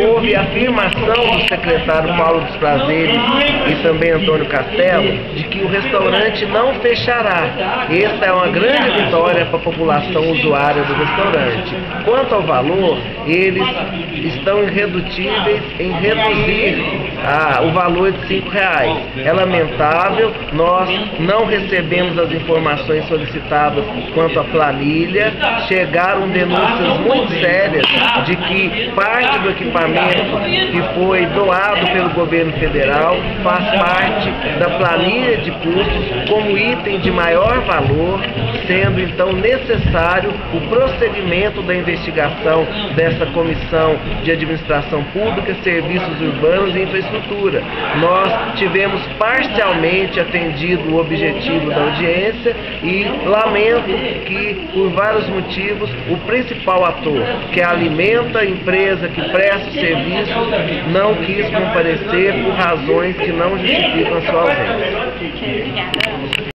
Houve afirmação do secretário Paulo dos Prazeres e também Antônio Castelo de que o restaurante não fechará. Esta é uma grande vitória para a população usuária do restaurante. Quanto ao valor, eles estão irredutíveis em reduzir o valor de R$5. É lamentável, nós não recebemos as informações solicitadas quanto à planilha. Chegaram denúncias muito sérias de que parte do equipamento que foi doado pelo governo federal faz parte da planilha de custos como item de maior valor, sendo então necessário o procedimento da investigação dessa Comissão de Administração Pública, Serviços Urbanos e Infraestrutura. Nós tivemos parcialmente atendido o objetivo da audiência e lamento que, por vários motivos, o principal ator, que alimenta a empresa que presta o serviço, não quis comparecer por razões que não justificam a sua ausência.